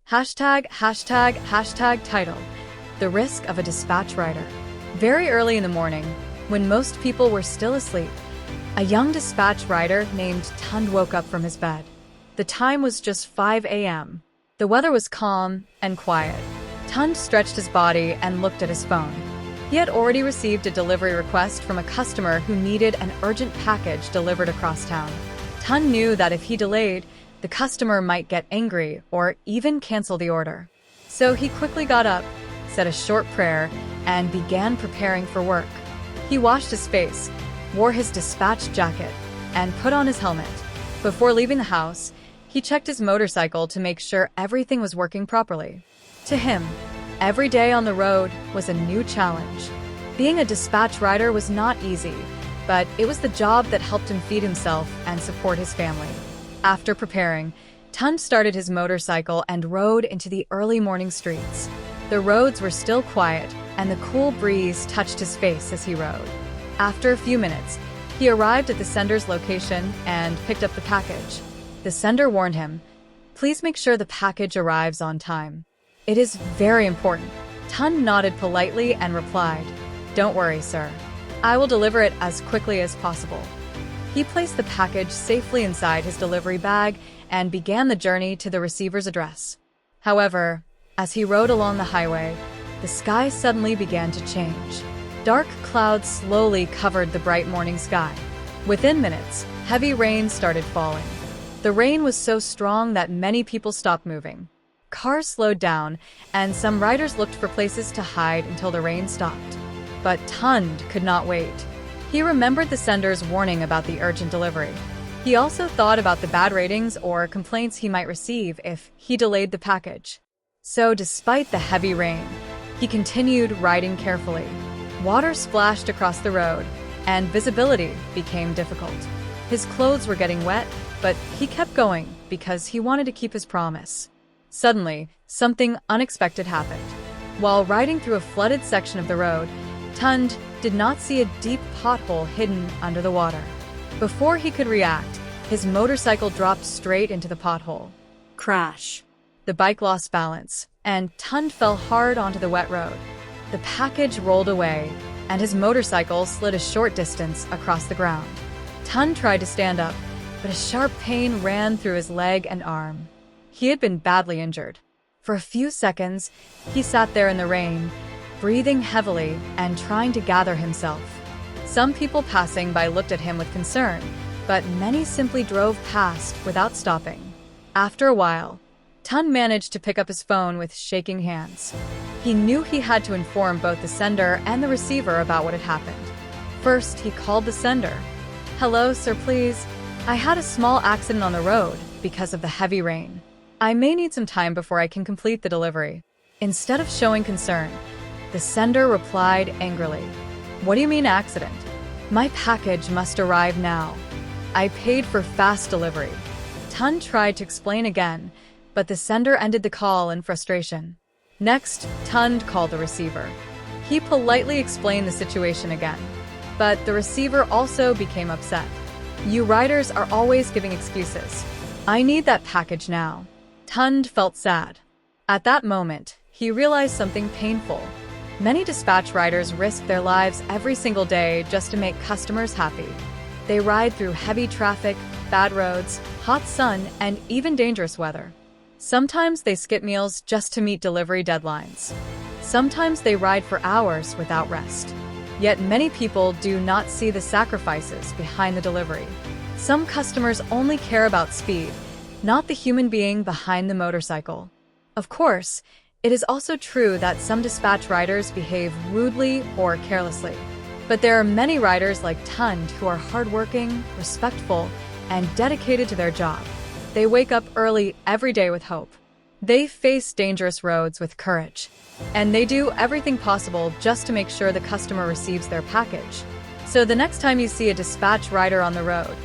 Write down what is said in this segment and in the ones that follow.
Hashtag title. The risk of a dispatch rider. Very early in the morning, when most people were still asleep, a young dispatch rider named Tund woke up from his bed. The time was just 5 a.m. The weather was calm and quiet. Tund stretched his body and looked at his phone. He had already received a delivery request from a customer who needed an urgent package delivered across town. Tund knew that if he delayed, the customer might get angry or even cancel the order. So he quickly got up, said a short prayer, and began preparing for work. He washed his face, wore his dispatch jacket, and put on his helmet. Before leaving the house, he checked his motorcycle to make sure everything was working properly. To him, every day on the road was a new challenge. Being a dispatch rider was not easy, but it was the job that helped him feed himself and support his family. After preparing, Tund started his motorcycle and rode into the early morning streets. The roads were still quiet, and the cool breeze touched his face as he rode. After a few minutes, he arrived at the sender's location and picked up the package. The sender warned him, "Please make sure the package arrives on time." "It is very important." Tund nodded politely and replied, "Don't worry, sir. I will deliver it as quickly as possible." He placed the package safely inside his delivery bag and began the journey to the receiver's address. However, as he rode along the highway, the sky suddenly began to change. Dark clouds slowly covered the bright morning sky. Within minutes, heavy rain started falling. The rain was so strong that many people stopped moving. Cars slowed down, and some riders looked for places to hide until the rain stopped. But Tund could not wait. He remembered the sender's warning about the urgent delivery. He also thought about the bad ratings or complaints he might receive if he delayed the package. So despite the heavy rain, he continued riding carefully. Water splashed across the road, and visibility became difficult. His clothes were getting wet, but he kept going because he wanted to keep his promise. Suddenly, something unexpected happened. While riding through a flooded section of the road, Tund did not see a deep pothole hidden under the water. Before he could react, his motorcycle dropped straight into the pothole. Crash! The bike lost balance, and Tund fell hard onto the wet road. The package rolled away, and his motorcycle slid a short distance across the ground. Tund tried to stand up, but a sharp pain ran through his leg and arm. He had been badly injured. For a few seconds, he sat there in the rain, breathing heavily and trying to gather himself. Some people passing by looked at him with concern, but many simply drove past without stopping. After a while, Tund managed to pick up his phone with shaking hands. He knew he had to inform both the sender and the receiver about what had happened. First, he called the sender. "Hello, sir, please. I had a small accident on the road because of the heavy rain. I may need some time before I can complete the delivery." Instead of showing concern, the sender replied angrily, "What do you mean accident? My package must arrive now. I paid for fast delivery." Tund tried to explain again, but the sender ended the call in frustration. Next, Tund called the receiver. He politely explained the situation again, but the receiver also became upset. "You riders are always giving excuses. I need that package now." Tund felt sad. At that moment, he realized something painful. Many dispatch riders risk their lives every single day just to make customers happy. They ride through heavy traffic, bad roads, hot sun, and even dangerous weather. Sometimes they skip meals just to meet delivery deadlines. Sometimes they ride for hours without rest. Yet many people do not see the sacrifices behind the delivery. Some customers only care about speed, not the human being behind the motorcycle. Of course, it is also true that some dispatch riders behave rudely or carelessly. But there are many riders like Tund who are hardworking, respectful, and dedicated to their job. They wake up early every day with hope. They face dangerous roads with courage. And they do everything possible just to make sure the customer receives their package. So the next time you see a dispatch rider on the road,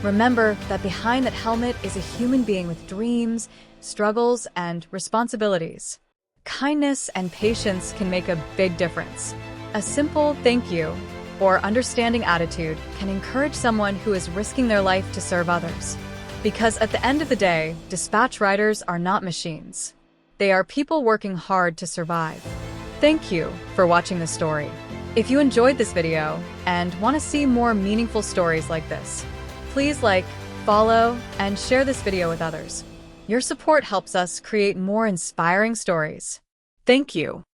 remember that behind that helmet is a human being with dreams, struggles, and responsibilities. Kindness and patience can make a big difference. A simple thank you or understanding attitude can encourage someone who is risking their life to serve others. Because at the end of the day, dispatch riders are not machines. They are people working hard to survive. Thank you for watching this story. If you enjoyed this video and want to see more meaningful stories like this, please like, follow, and share this video with others. Your support helps us create more inspiring stories. Thank you.